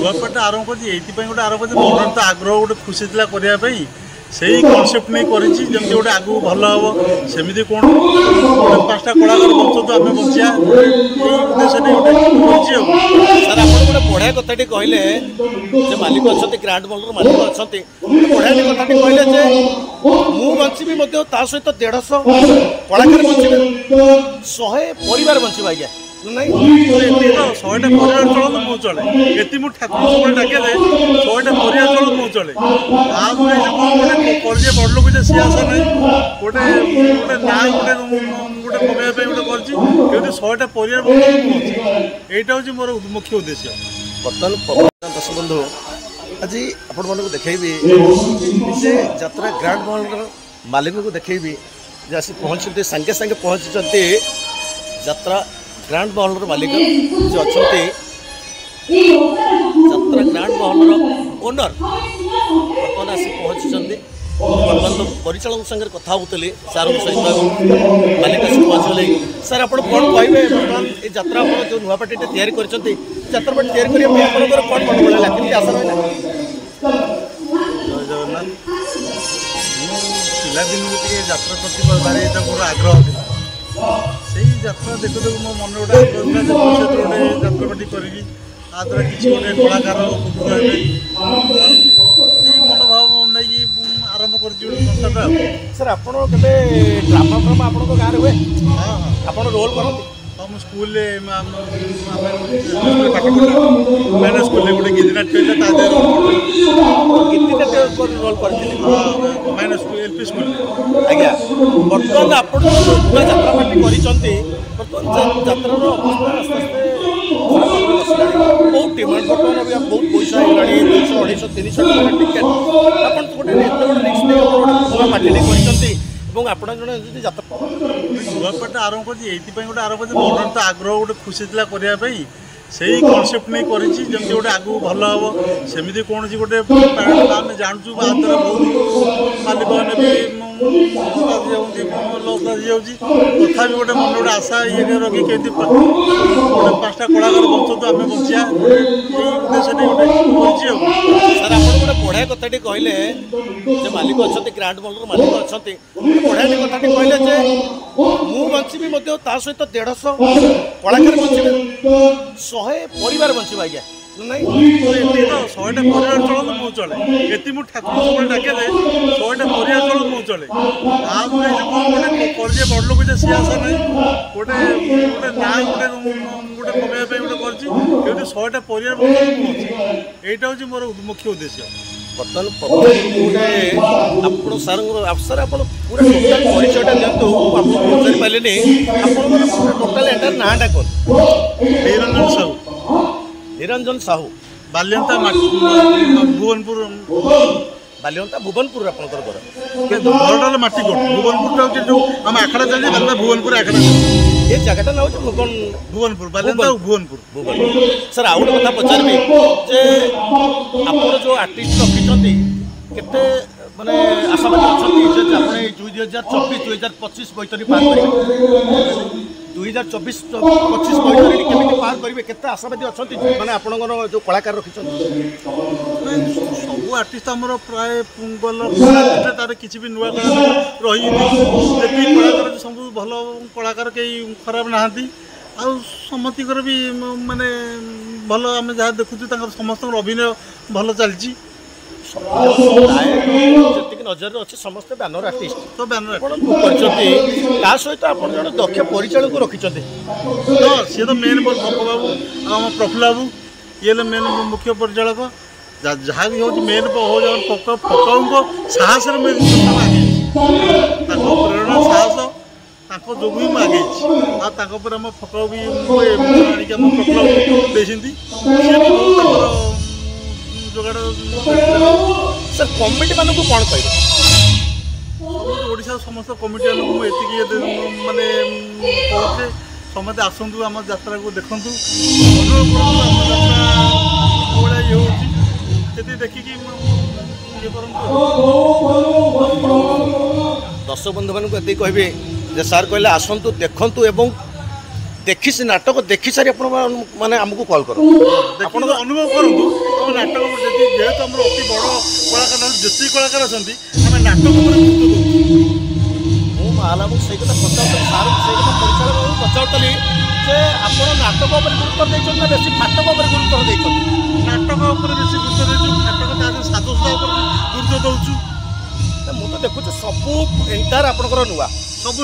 नुआपाटा आरंभ कर गोटे आरंभ कर मन तो आग्रह गोटे खुशी था करने से कनसेप्ट नहीं करमी गोटे आगू भल हम सेमती कौन गोटे 5टा कलाकार बचत आम बचा उद्देश्य नहीं गोटे सर आप गोटे बढ़िया कथा कहले मालिक अच्छा ग्रांड मॉल मालिक अच्छा बढ़िया कथा कहले मु बची सहित 150 कलाकार बचे 100 परिवार बचे आज्ञा नहीं 100टा परिवार चलत मु चले ये मुझे ठाकुर सब डाके 100टा परिवार चलत मु चले गोटे बड़ लोक सी आशा नहीं गोटे गोटे ना गोटे गोटे कमाइबा गोटे कर 100टा परिवार यहाँ हूँ मोर मुख्य उद्देश्य। बर्तमान दर्शक बंधु आज आपण मन को देखी से यात्रा ग्रांड मॉल मालिक को देखी आसी पहुँचते सांगे सांगे पहुँची यात्रा ग्रांड मॉल मालिक जो अच्छा यात्रा ग्रांड मॉल ओनर बर्तमान आसी पहुँची बर्तमान तो परिचालक संगे कथा होती सार सहित मालिक आसी पहुँचले सर आप कौन कहे बर्तमान ये यात्रा जो नुआपाटी तैयारी कर यात्रा पार्टी तैयारी करने कौन मन बढ़ा कि आशा रहा जय जगन्नाथ पिलादिन यात्रा प्रति भारी मोर आग्रह था से यात्रा देखु देखु मो मन गोटे आग्रह था भविष्य गोटे यात्रा पार्टी करी द्वारा किसी गोटे कलाकार मनोभाव नहीं आरंभ कर संस्थाटा। सर आप ड्रामा फ्रामा आप गाँव हुए हाँ आप रोल करते हाँ मुझे स्कूल पाठ पढ़ा मैंने स्कूल गोटे गीतनाट्य गीतनाट्य रोल करते मैंने LP स्कूल आज्ञा बर्तमान आप यात्रा पार्टी बर्तमान यात्रा अवस्था आस्ते आस्ते बहुत डिमांड बर्तमान अभी बहुत पैसा है 200 250 300 टिकेट आप गोटे रिक्स नहीं पार्टी कर आपण जड़े यात्रा नुआपाटा आरंभ कर गोटे आरंभ कर मन तो आग्रह गोटे खुशी था करने से कनसेप्ट नहीं करमी गोटे आगू भल हम सेमती कौन गोटे आम जानूँ द्वारा बहुत मालिक मैंने भी लस आसी तथा गोटे मन गोटे आशा ये रखी कमी गोटे 5टा कलाकार बचत आम बचा उद्देश्य नहीं गोटे सर आप गोटे बढ़िया कथा कहले मालिक अच्छा ग्रांड मॉल मालिक अच्छा बढ़िया कथा कहले मु बची सहित 150 कलाकार बचे 100 परिवार बचे आज्ञा नहीं 100टा परिवार चलत मु चले ये मुझे ठाकुर सब डाके 100टा परिवार चलत मु चले यहाँ गोटे कर बड़ लोक सी आशा नहीं गोटे गोटे ना गोटे गोटे कमाइबा गोटे कर 100टा परिवार यहाँ हूँ मोर मुख्य उद्देश्य। बर्तमान गोटे आप सार सर आप पूरा टोटाल परिचयटा दिंतु आपको पचारि पारे आप टोटाल एंटार नाटा कौन निरंजन साहू निरंजन साहू बाल्यंता भुवनपुर बाल्यंता भुवनपुर आपंकर घर घरटा माटीकोट भुवनपुर जो आम आखड़ा चलते बाल्यंता भुवनपुर आखड़ा ये जगटा ना भुवनपुर बाल्यंता भुवनपुर सर आउ गोटे कथा पचारि जे आप जो आर्टिस्ट रखी केते माने आशावादी अच्छा 2024 2025 पार करेंगे 2024 25 पैतरी केमी पार करेंगे केते आशावादी अच्छा मैंने आपंकर जो कलाकार रखी सब आर्टिस्ट आमर प्राय गल तार किसी भी नुआ कलाकार रही कलाकार सब भल कलाकार कई खराब नहांती आ समस्तर भी माने भल आम जहाँ देखु समस्त अभिनय भल चलती नजर अच्छे समस्त बैनर आर्टिस्ट तो बैनर सहित आप जन दक्ष परिचालक रखी सी तो मेन पप्पू बाबू आम प्रफुल्ल बाबू ये मेन मुख्य परिचालक जहाँ भी हूँ मेन पकाऊ साहस आगे प्रेरणा साहस जो भी आगे आम फकाऊ भी आम प्रफुल्ल देखते जोगाड़ सर कमिटी मान को कौन कह ओडिशा समस्त कमिटी मानक माने कहते समस्त आसतु आम यात्रा को देखु देखिक दर्शक बंधु मान कहबे जे सार कहले आसतु देखु एवं देखी से नाटक देखी सारी आपण माने हमको कॉल करो ଆପଣ ଅନୁଭବ କରନ୍ତୁ ଆମ ନାଟକ ଯଦି ଯେହେତୁ ଆମର ଅତି ବଡ଼ କଳାକାର ଯେତିକି କଳାକାର ଅଛନ୍ତି ଆମେ ନାଟକ ଉପରେ ଗୁରୁତ୍ୱ ଦେଉଛୁ। ମୁଁ ମାଲାକୁ ସେଇ କଥା ପଚାରୁଥିଲି ସାର୍ ସେଇ କଥା ପରିଚାଳକଙ୍କୁ ପଚାରୁଥିଲି ଯେ ଆପଣ ନାଟକ ଉପରେ ଗୁରୁତ୍ୱ ଦେଇଛନ୍ତି ନା ବେଶୀ ନାଟକ ଉପରେ ଗୁରୁତ୍ୱ ଦେଇଛନ୍ତି? ନାଟକ ଉପରେ ବେଶୀ ଗୁରୁତ୍ୱ ଦେଉଛୁ, ନାଟକ ତା ଦେହରେ ସାଜସଜ୍ଜା ଉପରେ ଗୁରୁତ୍ୱ ଦେଉଛୁ। ମୁଁ ତ ଦେଖୁଛି ସବୁ ଏଣ୍ଟାର ଆପଣଙ୍କର ନୂଆ ସବୁ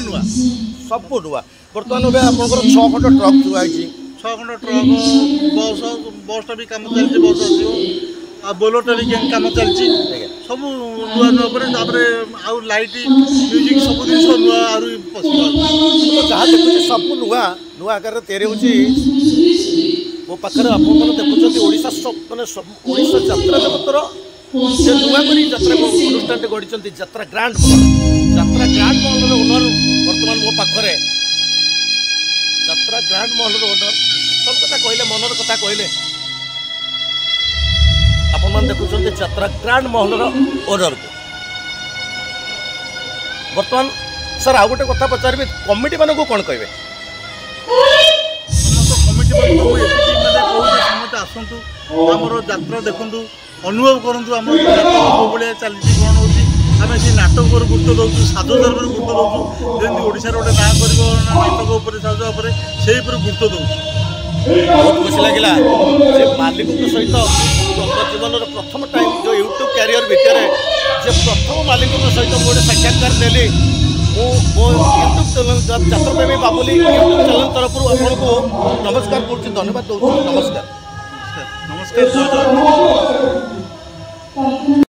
ନୂଆ ବର୍ତ୍ତମାନ ଏବେ ଆପଣଙ୍କର 6 ଖଣ୍ଡ ଟ୍ରକ୍ ଥୁଆ ହେଇଛି। 6 ଖଣ୍ଡ ଟ୍ରକ୍ ବସ୍ଟା ବି କାମ ଚାଲିଛି, ବସ୍ ଆସିବ ଆଉ ବୋଲେରୋଟା ବି କାମ ଚାଲିଛି। ସବୁ ନୂଆ ଉପରେ ତାପରେ ଆଉ ଲାଇଟ୍ ମ୍ୟୁଜିକ୍ ସବୁ ଜିନିଷ ନୂଆ ଆହୁରି ପଶିବ। ଯାହା ଦେଖୁଛି ସବୁ ନୂଆ ଆକାରରେ ତିଆରି ହେଉଛି। ମୋ ପାଖରେ ଆପଣମାନେ ଦେଖୁଛନ୍ତି ଓଡ଼ିଶା ମାନେ ଓଡ଼ିଶା ଯାତ୍ରା ଜଗତର ସେ ନୂଆ କରି ଯାତ୍ରା ଅନୁଷ୍ଠାନଟେ ଗଢ଼ିଛନ୍ତି ଯାତ୍ରା ଗ୍ରାଣ୍ଡ ମହଲର ଓନର ବର୍ତ୍ତମାନ ମୋ ପାଖରେ। ଯାତ୍ରା ଗ୍ରାଣ୍ଡ ମହଲର ଓନର ସବୁ କଥା କହିଲେ, ମନର କଥା କହିଲେ। ଆପଣମାନେ ଦେଖୁଛନ୍ତି ଯାତ୍ରା ଗ୍ରାଣ୍ଡ ମହଲର ଓନରକୁ। ବର୍ତ୍ତମାନ ସାର୍ ଆଉ ଗୋଟେ କଥା ପଚାରିବି, କମିଟି ମାନଙ୍କୁ କ'ଣ କହିବେ? ସମସ୍ତ କମିଟି ମାନଙ୍କୁ ଏତିକି ମାନେ କହୁଛି ସମସ୍ତେ ଆସନ୍ତୁ, ଆମର ଯାତ୍ରା ଦେଖନ୍ତୁ, ଅନୁଭବ କରନ୍ତୁ ଆମର ନାଟକ କେଉଁ ଭଳିଆ ଚାଲିଛି କ'ଣ ହେଉଛି। ଆମେ ସେଇ ନାଟକ ଉପରେ ଗୁରୁତ୍ୱ ଦେଉଛୁ, ସାଜସଜ୍ଜା ଉପରେ ଗୁରୁତ୍ୱ ଦେଉଛୁ। ଯେମିତି ଓଡ଼ିଶାର ଗୋଟେ ନାଁ କରିବ ନାଟକ ଉପରେ ସାଜସଜ୍ଜା ଉପରେ ସେଇ ଉପରେ ଗୁରୁତ୍ୱ ଦେଉଛୁ। ବହୁତ ଖୁସି ଲାଗିଲା ଯେ ମାଲିକଙ୍କ ସହିତ ଜୀବନର ପ୍ରଥମ ଟାଇମ୍ ଯେଉଁ ୟୁଟ୍ୟୁବ୍ କ୍ୟାରିୟର ଭିତରେ ଯେ ପ୍ରଥମ ମାଲିକଙ୍କ ସହିତ ମୁଁ ଗୋଟେ ସାକ୍ଷାତକାର ନେଲି। ମୁଁ ମୋ YouTube channel Jatrapremi Babuli YouTube channel ତରଫରୁ ଆପଣଙ୍କୁ ନମସ୍କାର କରୁଛି, ଧନ୍ୟବାଦ ଦେଉଛି। ନମସ୍କାର।